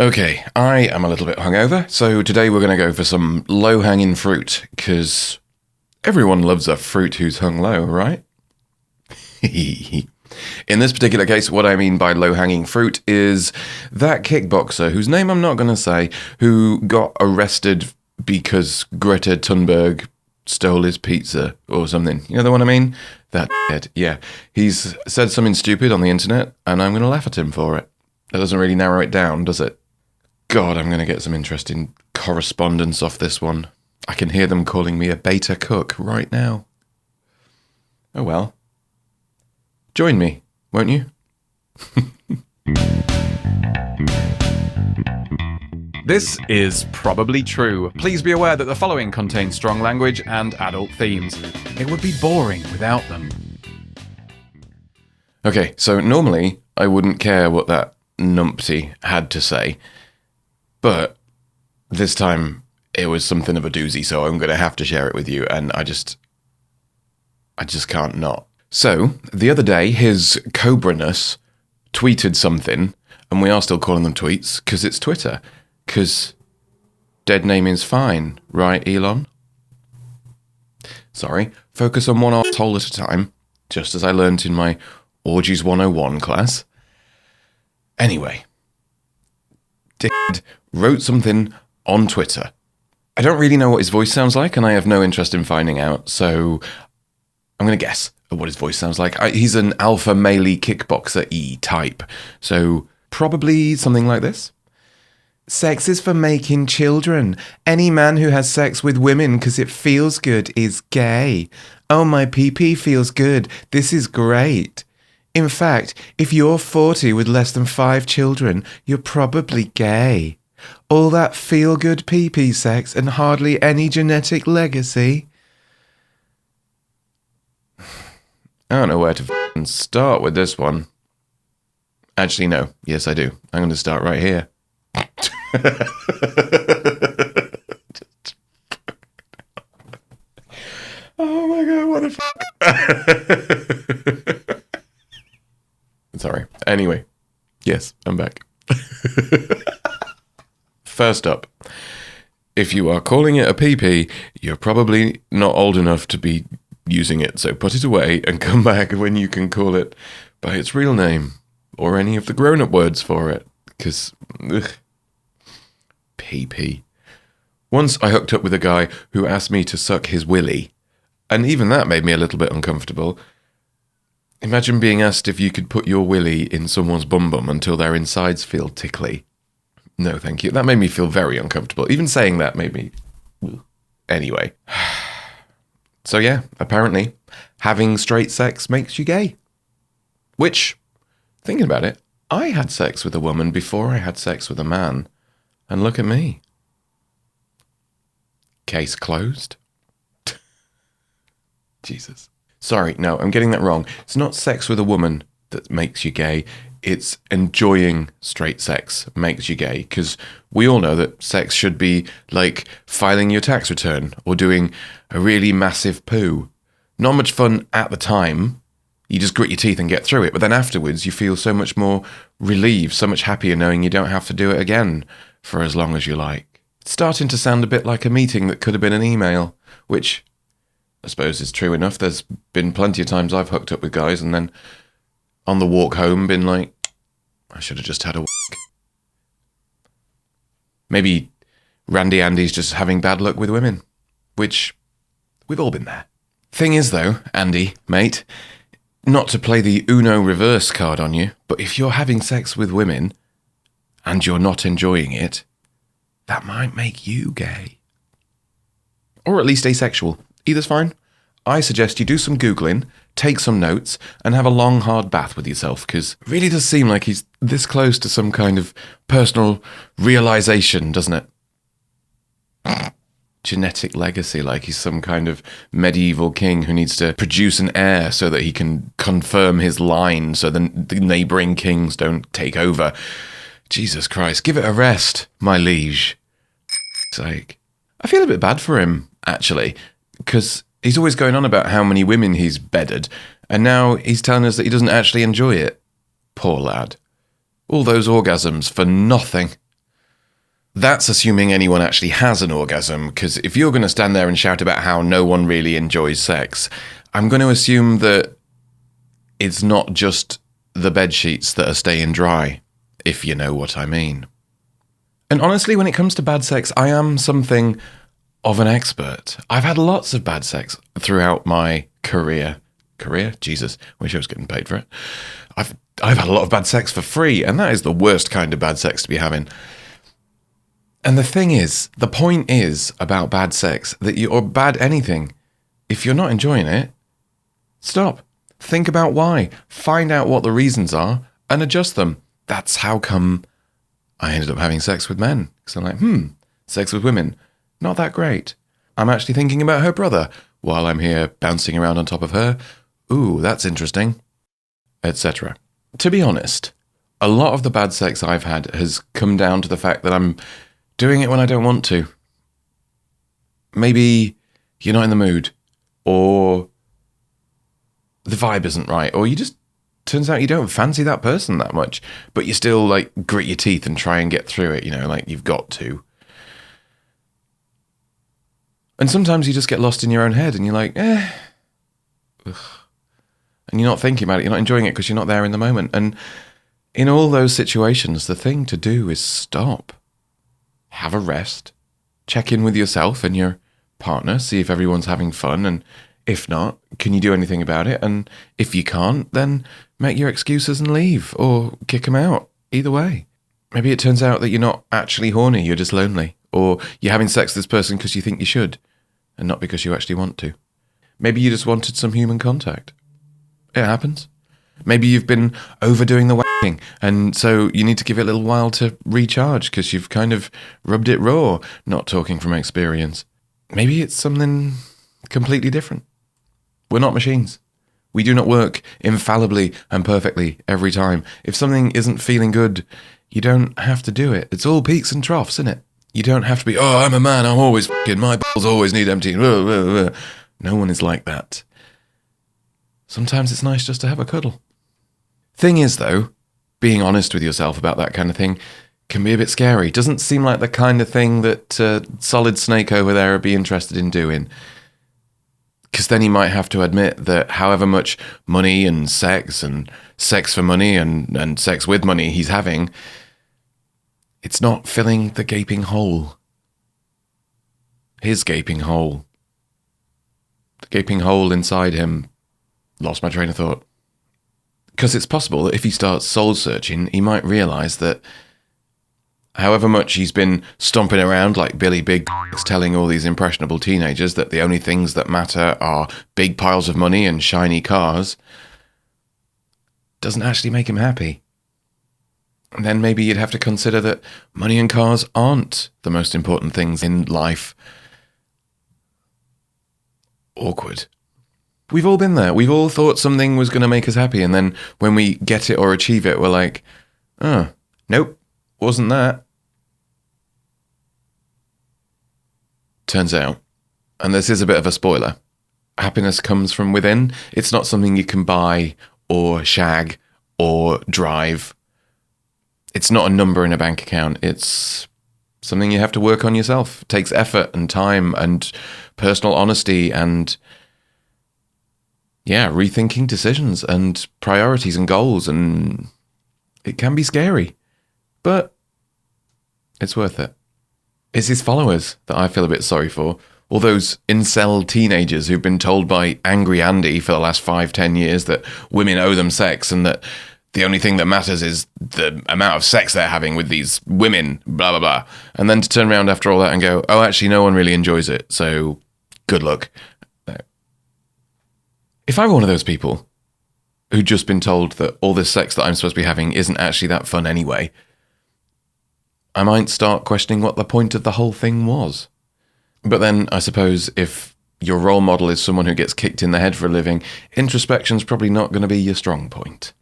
Okay, I am a little bit hungover, so today we're going to go for some low-hanging fruit, because everyone loves a fruit who's hung low, right? In this particular case, what I mean by low-hanging fruit is that kickboxer, whose name I'm not going to say, who got arrested because Greta Thunberg stole his pizza or something. You know the one I mean? That head. Yeah. He's said something stupid on the internet, and I'm going to laugh at him for it. That doesn't really narrow it down, does it? God, I'm going to get some interesting correspondence off this one. I can hear them calling me a beta cook right now. Oh well. Join me, won't you? This is probably true. Please be aware that the following contains strong language and adult themes. It would be boring without them. Okay, so normally I wouldn't care what that numpty had to say, but this time it was something of a doozy, so I'm going to have to share it with you, and I just can't not. So, the other day, his Cobra-ness tweeted something, and we are still calling them tweets, because it's Twitter. Because dead naming's fine, right, Elon? Sorry, focus on one arsehole at a time, just as I learnt in my Orgies 101 class. Anyway, Dickhead wrote something on Twitter. I don't really know what his voice sounds like, and I have no interest in finding out, so I'm going to guess at what his voice sounds like. He's an alpha male-y kickboxer-y type, so probably something like this. Sex is for making children. Any man who has sex with women because it feels good is gay. Oh, my PEPE feels good. This is great. In fact, if you're 40 with less than 5 children, you're probably gay. All that feel-good PEPE sex and hardly any genetic legacy. I don't know where to start with this one. Actually, no. Yes, I do. I'm going to start right here. Oh my god, what the Sorry. Anyway. Yes, I'm back. First up, if you are calling it a PP, you're probably not old enough to be using it, so put it away and come back when you can call it by its real name, or any of the grown-up words for it, because PP. Once I hooked up with a guy who asked me to suck his willy, and even that made me a little bit uncomfortable. Imagine being asked if you could put your willy in someone's bum until their insides feel tickly. No, thank you. That made me feel very uncomfortable. Even saying that made me... Anyway. So yeah, apparently, having straight sex makes you gay. Which, thinking about it, I had sex with a woman before I had sex with a man. And look at me. Case closed. Jesus. Sorry, no, I'm getting that wrong. It's not sex with a woman that makes you gay. It's enjoying straight sex makes you gay. Because we all know that sex should be like filing your tax return or doing a really massive poo. Not much fun at the time. You just grit your teeth and get through it. But then afterwards, you feel so much more relieved, so much happier knowing you don't have to do it again for as long as you like. It's starting to sound a bit like a meeting that could have been an email, which I suppose is true enough. There's been plenty of times I've hooked up with guys and then on the walk home been like, I should have just had a Maybe Randy Andy's just having bad luck with women, which we've all been there. Thing is though, Andy, mate, not to play the Uno reverse card on you, but if you're having sex with women and you're not enjoying it, that might make you gay. Or at least asexual. Either's fine. I suggest you do some Googling, take some notes, and have a long, hard bath with yourself, because it really does seem like he's this close to some kind of personal realization, doesn't it? Genetic legacy, like he's some kind of medieval king who needs to produce an heir so that he can confirm his line so the neighbouring kings don't take over. Jesus Christ, give it a rest, my liege. Sake. I feel a bit bad for him, actually, because he's always going on about how many women he's bedded, and now he's telling us that he doesn't actually enjoy it. Poor lad. All those orgasms for nothing. that's assuming anyone actually has an orgasm, because if you're going to stand there and shout about how no one really enjoys sex, I'm going to assume that it's not just the bed sheets that are staying dry, if you know what I mean. And honestly, when it comes to bad sex, I am something of an expert. I've had lots of bad sex throughout my career. Jesus, wish I was getting paid for it. I've had a lot of bad sex for free, and that is the worst kind of bad sex to be having. And the point is about bad sex, or bad anything, if you're not enjoying it, stop. Think about why. Find out what the reasons are and adjust them. That's how come I ended up having sex with men. Because I'm like, sex with women, not that great. I'm actually thinking about her brother while I'm here bouncing around on top of her. Ooh, that's interesting, etc. To be honest, a lot of the bad sex I've had has come down to the fact that I'm doing it when I don't want to. Maybe you're not in the mood, or the vibe isn't right, or turns out you don't fancy that person that much, but you still like grit your teeth and try and get through it, like you've got to. And sometimes you just get lost in your own head and you're like, Ugh. And you're not thinking about it, you're not enjoying it because you're not there in the moment. And in all those situations, the thing to do is stop. Have a rest. Check in with yourself and your partner, see if everyone's having fun, and if not, can you do anything about it? And if you can't, then make your excuses and leave, or kick them out. Either way. Maybe it turns out that you're not actually horny, you're just lonely, or you're having sex with this person because you think you should, and not because you actually want to. Maybe you just wanted some human contact. It happens. Maybe you've been overdoing the whacking, and so you need to give it a little while to recharge because you've kind of rubbed it raw, not talking from experience. Maybe it's something completely different. We're not machines. We do not work infallibly and perfectly every time. If something isn't feeling good, you don't have to do it. It's all peaks and troughs, isn't it? You don't have to be, I'm a man, I'm always f***ing, my balls always need emptying. No one is like that. Sometimes it's nice just to have a cuddle. Thing is, though, being honest with yourself about that kind of thing can be a bit scary. Doesn't seem like the kind of thing that Solid Snake over there would be interested in doing. Because then he might have to admit that however much money and sex for money and sex with money he's having, it's not filling the gaping hole. His gaping hole. The gaping hole inside him. Lost my train of thought. Because it's possible that if he starts soul searching, he might realise that however much he's been stomping around like Billy Big telling all these impressionable teenagers that the only things that matter are big piles of money and shiny cars, doesn't actually make him happy. And then maybe you'd have to consider that money and cars aren't the most important things in life. Awkward. We've all been there. We've all thought something was going to make us happy, and then when we get it or achieve it, we're like, nope, wasn't that. Turns out, and this is a bit of a spoiler, happiness comes from within. It's not something you can buy or shag or drive. It's not a number in a bank account. It's something you have to work on yourself. It takes effort and time and personal honesty and rethinking decisions and priorities and goals, and it can be scary, but it's worth it. It's his followers that I feel a bit sorry for. All those incel teenagers who've been told by Angry Andy for the last 5-10 years that women owe them sex and that the only thing that matters is the amount of sex they're having with these women, blah, blah, blah. And then to turn around after all that and go, actually, no one really enjoys it, so good luck. If I were one of those people who'd just been told that all this sex that I'm supposed to be having isn't actually that fun anyway, I might start questioning what the point of the whole thing was. But then I suppose if your role model is someone who gets kicked in the head for a living, introspection's probably not going to be your strong point.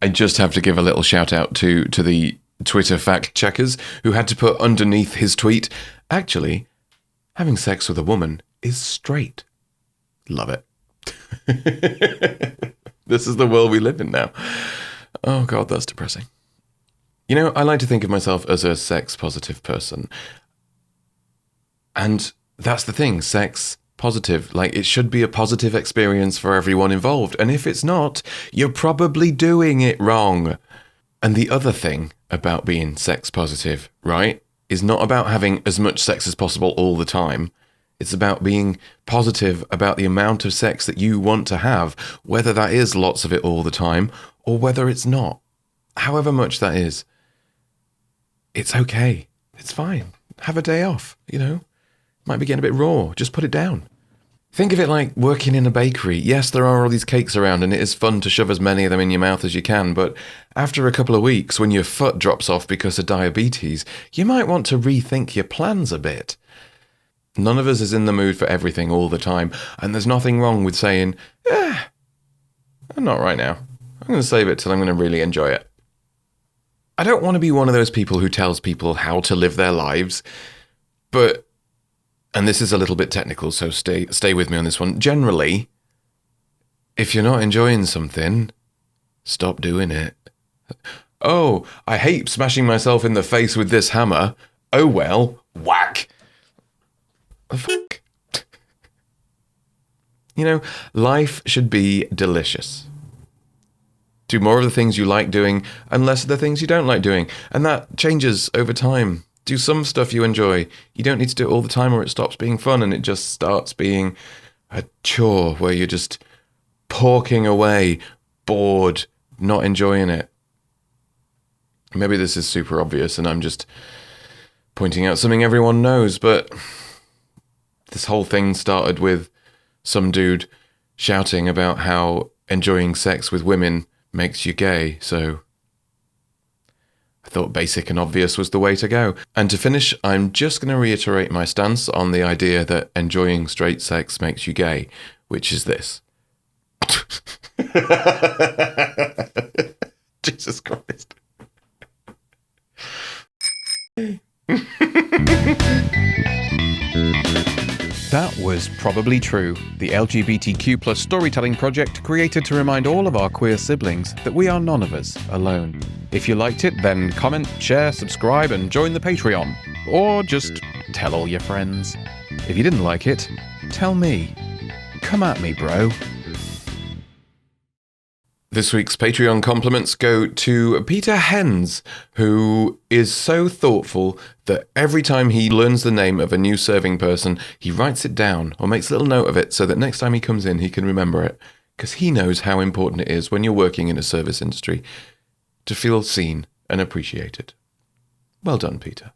I just have to give a little shout out to the Twitter fact checkers who had to put underneath his tweet, actually, having sex with a woman is straight. Love it. This is the world we live in now. Oh God, that's depressing. You know, I like to think of myself as a sex-positive person. And that's the thing, sex positive. Like, it should be a positive experience for everyone involved. And if it's not, you're probably doing it wrong. And the other thing about being sex positive, right, is not about having as much sex as possible all the time. It's about being positive about the amount of sex that you want to have, whether that is lots of it all the time or whether it's not. However much that is, it's okay. It's fine. Have a day off, you know. Might be getting a bit raw. Just put it down. Think of it like working in a bakery. Yes, there are all these cakes around and it is fun to shove as many of them in your mouth as you can, but after a couple of weeks, when your foot drops off because of diabetes, you might want to rethink your plans a bit. None of us is in the mood for everything all the time, and there's nothing wrong with saying, not right now. I'm going to save it till I'm going to really enjoy it. I don't want to be one of those people who tells people how to live their lives, but, and this is a little bit technical, so stay with me on this one. Generally, if you're not enjoying something, stop doing it. Oh, I hate smashing myself in the face with this hammer. Oh well, whack. The fuck? You know, life should be delicious. Do more of the things you like doing and less of the things you don't like doing. And that changes over time. Do some stuff you enjoy. You don't need to do it all the time or it stops being fun and it just starts being a chore where you're just porking away, bored, not enjoying it. Maybe this is super obvious and I'm just pointing out something everyone knows, but this whole thing started with some dude shouting about how enjoying sex with women makes you gay, so I thought basic and obvious was the way to go. And to finish, I'm just going to reiterate my stance on the idea that enjoying straight sex makes you gay, which is this. Jesus Christ. That was Probably True, the LGBTQ plus storytelling project created to remind all of our queer siblings that we are none of us alone. If you liked it, then comment, share, subscribe, and join the Patreon. Or just tell all your friends. If you didn't like it, tell me. Come at me, bro. This week's Patreon compliments go to Peter Hens, who is so thoughtful that every time he learns the name of a new serving person, he writes it down or makes a little note of it so that next time he comes in, he can remember it. Because he knows how important it is when you're working in a service industry to feel seen and appreciated. Well done, Peter.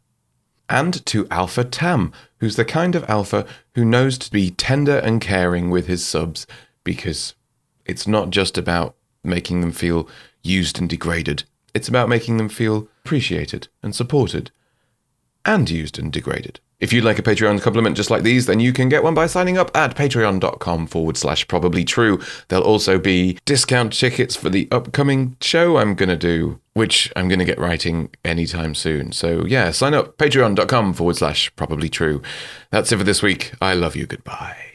And to Alpha Tam, who's the kind of alpha who knows to be tender and caring with his subs, because it's not just about making them feel used and degraded. It's about making them feel appreciated and supported and used and degraded. If you'd like a Patreon compliment just like these, then you can get one by signing up at patreon.com/probablytrue. There'll also be discount tickets for the upcoming show I'm going to do, which I'm going to get writing anytime soon. So yeah, sign up, patreon.com/probablytrue. That's it for this week. I love you. Goodbye.